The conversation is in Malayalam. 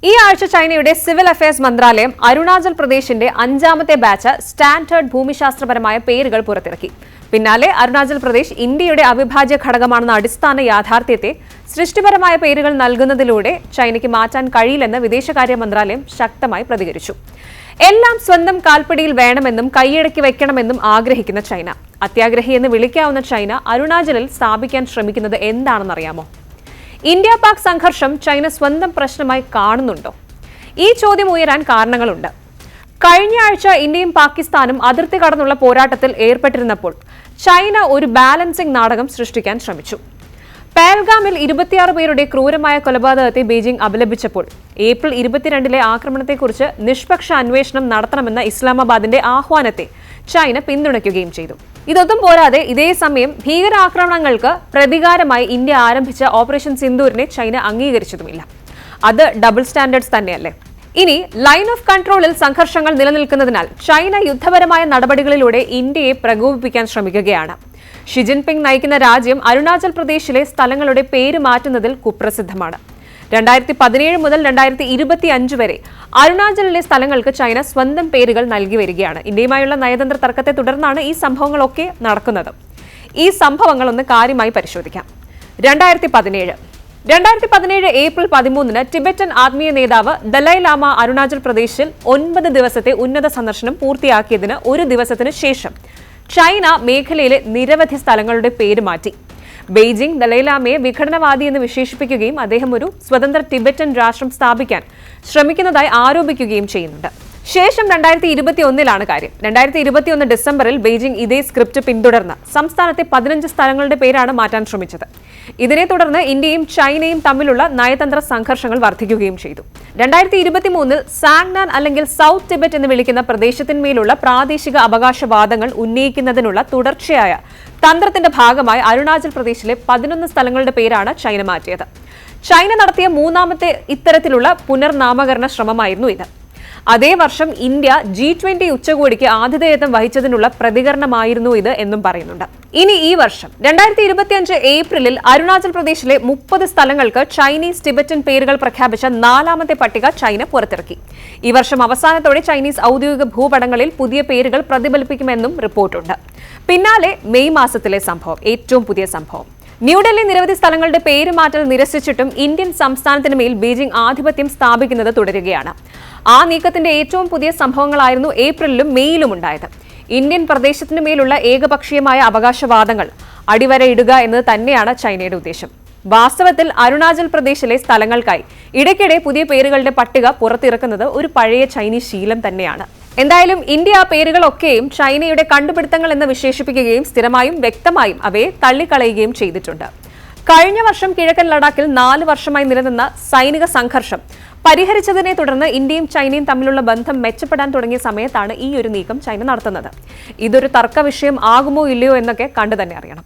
ഈ ആഴ്ച ചൈനയുടെ സിവിൽ അഫയേഴ്സ് മന്ത്രാലയം അരുണാചൽ പ്രദേശിന്റെ 5ാമത്തെ ബാച്ച് സ്റ്റാൻഡേർഡ് ഭൂമിശാസ്ത്രപരമായ പേരുകൾ പുറത്തിറക്കി. പിന്നാലെ അരുണാചൽ പ്രദേശ് ഇന്ത്യയുടെ അവിഭാജ്യ ഘടകമാണെന്ന അടിസ്ഥാന യാഥാർത്ഥ്യത്തെ സൃഷ്ടിപരമായ പേരുകൾ നൽകുന്നതിലൂടെ ചൈനയ്ക്ക് മാറ്റാൻ കഴിയില്ലെന്ന് വിദേശകാര്യ മന്ത്രാലയം ശക്തമായി പ്രതികരിച്ചു. എല്ലാം സ്വന്തം കാൽപ്പടിയിൽ വേണമെന്നും കൈയടക്കി വെക്കണമെന്നും ആഗ്രഹിക്കുന്ന ചൈന, അത്യാഗ്രഹി എന്ന് വിളിക്കാവുന്ന ചൈന അരുണാചലിൽ സ്ഥാപിക്കാൻ ശ്രമിക്കുന്നത് എന്താണെന്നറിയാമോ? ഇന്ത്യ പാക് സംഘർഷം ചൈന സ്വന്തം പ്രശ്നമായി കാണുന്നുണ്ടോ? ഈ ചോദ്യം ഉയരാൻ കാരണങ്ങളുണ്ട്. കഴിഞ്ഞ ആഴ്ച ഇന്ത്യയും പാകിസ്ഥാനും അതിർത്തി കടന്നുള്ള പോരാട്ടത്തിൽ ഏർപ്പെട്ടിരുന്നപ്പോൾ ചൈന ഒരു ബാലൻസിംഗ് നാടകം സൃഷ്ടിക്കാൻ ശ്രമിച്ചു. പഹൽഗാമിൽ 26 പേരുടെ ക്രൂരമായ കൊലപാതകത്തെ ബീജിംഗ് അപലപിച്ചപ്പോൾ ഏപ്രിൽ 22 ആക്രമണത്തെക്കുറിച്ച് നിഷ്പക്ഷ അന്വേഷണം നടത്തണമെന്ന ഇസ്ലാമാബാദിന്റെ ആഹ്വാനത്തെ ചൈന പിന്തുണയ്ക്കുകയും ചെയ്തു. ഇതൊന്നും പോരാതെ ഇതേ സമയം ഭീകരാക്രമണങ്ങൾക്ക് പ്രതികാരമായി ഇന്ത്യ ആരംഭിച്ച ഓപ്പറേഷൻ സിന്ദൂരിനെ ചൈന അംഗീകരിച്ചതുമില്ല. അത് ഡബിൾ സ്റ്റാൻഡേർഡ്സ് തന്നെയല്ലേ? ഇനി ലൈൻ ഓഫ് കൺട്രോളിൽ സംഘർഷങ്ങൾ നിലനിൽക്കുന്നതിനാൽ ചൈന യുദ്ധപരമായ നടപടികളിലൂടെ ഇന്ത്യയെ പ്രകോപിപ്പിക്കാൻ ശ്രമിക്കുകയാണ്. ഷി ജിൻപിങ് നയിക്കുന്ന രാജ്യം അരുണാചൽ പ്രദേശിലെ സ്ഥലങ്ങളുടെ പേര് മാറ്റുന്നതിൽ കുപ്രസിദ്ധമാണ്. 2017 മുതൽ 2025 വരെ അരുണാചലിലെ സ്ഥലങ്ങൾക്ക് ചൈന സ്വന്തം പേരുകൾ നൽകി വരികയാണ്. ഇന്ത്യയുമായുള്ള നയതന്ത്ര തർക്കത്തെ തുടർന്നാണ് ഈ സംഭവങ്ങളൊക്കെ നടക്കുന്നത്. ഈ സംഭവങ്ങൾ ഒന്ന് കാര്യമായി പരിശോധിക്കാം. 2017 ഏപ്രിൽ 13 ടിബറ്റൻ ആത്മീയ നേതാവ് ദലൈ ലാമ അരുണാചൽ പ്രദേശിൽ 9 ദിവസത്തെ ഉന്നത സന്ദർശനം പൂർത്തിയാക്കിയതിന് ഒരു ദിവസത്തിന് ശേഷം ചൈന മേഖലയിലെ നിരവധി സ്ഥലങ്ങളുടെ പേര് മാറ്റി. ബെയ്ജിംഗ് ദലൈലാമയെ വിഘടനവാദി എന്ന് വിശേഷിപ്പിക്കുകയും അദ്ദേഹം ഒരു സ്വതന്ത്ര ടിബറ്റൻ രാഷ്ട്രം സ്ഥാപിക്കാൻ ശ്രമിക്കുന്നതായി ആരോപിക്കുകയും ചെയ്യുന്നുണ്ട്. ശേഷം 2021 കാര്യം. 2021 ഡിസംബറിൽ ബെയ്ജിംഗ് ഇതേ സ്ക്രിപ്റ്റ് പിന്തുടർന്ന് സംസ്ഥാനത്തെ 15 സ്ഥലങ്ങളുടെ പേരാണ് മാറ്റാൻ ശ്രമിച്ചത്. ഇതിനെ തുടർന്ന് ഇന്ത്യയും ചൈനയും തമ്മിലുള്ള നയതന്ത്ര സംഘർഷങ്ങൾ വർദ്ധിക്കുകയും ചെയ്തു. 2023 സാങ്നാൻ അല്ലെങ്കിൽ സൗത്ത് ടിബറ്റ് എന്ന് വിളിക്കുന്ന പ്രദേശത്തിന്മേലുള്ള പ്രാദേശിക അവകാശവാദങ്ങൾ ഉന്നയിക്കുന്നതിനുള്ള തുടർച്ചയായ തന്ത്രത്തിന്റെ ഭാഗമായി അരുണാചൽ പ്രദേശിലെ 11 സ്ഥലങ്ങളുടെ പേരാണ് ചൈന മാറ്റിയത്. ചൈന നടത്തിയ 3ാമത്തെ ഇത്തരത്തിലുള്ള പുനർനാമകരണ ശ്രമമായിരുന്നു ഇത്. അതേ വർഷം ഇന്ത്യ G20 ഉച്ചകോടിക്ക് ആതിഥേയത്വം വഹിച്ചതിനുള്ള പ്രതികരണമായിരുന്നു ഇത് എന്നും പറയുന്നുണ്ട്. ഇനി ഈ വർഷം 2025 ഏപ്രിലിൽ അരുണാചൽ പ്രദേശിലെ 30 സ്ഥലങ്ങൾക്ക് ചൈനീസ് ടിബറ്റൻ പേരുകൾ പ്രഖ്യാപിച്ച 4ാമത്തെ പട്ടിക ചൈന പുറത്തിറക്കി. ഈ വർഷം അവസാനത്തോടെ ചൈനീസ് ഔദ്യോഗിക ഭൂപടങ്ങളിൽ പുതിയ പേരുകൾ പ്രതിഫലിപ്പിക്കുമെന്നും റിപ്പോർട്ടുണ്ട്. പിന്നാലെ മെയ് മാസത്തിലെ സംഭവം, ഏറ്റവും പുതിയ സംഭവം. ന്യൂഡൽഹി നിരവധി സ്ഥലങ്ങളുടെ പേര് മാറ്റൽ നിരസിച്ചിട്ടും ഇന്ത്യൻ സംസ്ഥാനത്തിന് മേൽ ബീജിംഗ് ആധിപത്യം സ്ഥാപിക്കുന്നത് തുടരുകയാണ്. ആ നീക്കത്തിന്റെ ഏറ്റവും പുതിയ സംഭവങ്ങളായിരുന്നു ഏപ്രിലിലും മെയ്യിലും ഉണ്ടായത്. ഇന്ത്യൻ പ്രദേശത്തിന് മേലുള്ള ഏകപക്ഷീയമായ അവകാശവാദങ്ങൾ അടിവരയിടുക എന്നത് തന്നെയാണ് ചൈനയുടെ ഉദ്ദേശം. വാസ്തവത്തിൽ അരുണാചൽ പ്രദേശിലെ സ്ഥലങ്ങൾക്കായി ഇടയ്ക്കിടെ പുതിയ പേരുകളുടെ പട്ടിക പുറത്തിറക്കുന്നത് ഒരു പഴയ ചൈനീസ് ശീലം തന്നെയാണ്. എന്തായാലും ഇന്ത്യ ആ പേരുകളൊക്കെയും ചൈനയുടെ കണ്ടുപിടുത്തങ്ങൾ എന്ന് വിശേഷിപ്പിക്കുകയും സ്ഥിരമായും വ്യക്തമായും അവയെ തള്ളിക്കളയുകയും ചെയ്തിട്ടുണ്ട്. കഴിഞ്ഞ വർഷം കിഴക്കൻ ലഡാക്കിൽ 4 വർഷമായി നിലനിന്ന സൈനിക സംഘർഷം പരിഹരിച്ചതിനെ തുടർന്ന് ഇന്ത്യയും ചൈനയും തമ്മിലുള്ള ബന്ധം മെച്ചപ്പെടാൻ തുടങ്ങിയ സമയത്താണ് ഈ ഒരു നീക്കം ചൈന നടത്തുന്നത്. ഇതൊരു തർക്ക വിഷയം ആകുമോ ഇല്ലയോ എന്നൊക്കെ കണ്ടു തന്നെ അറിയണം.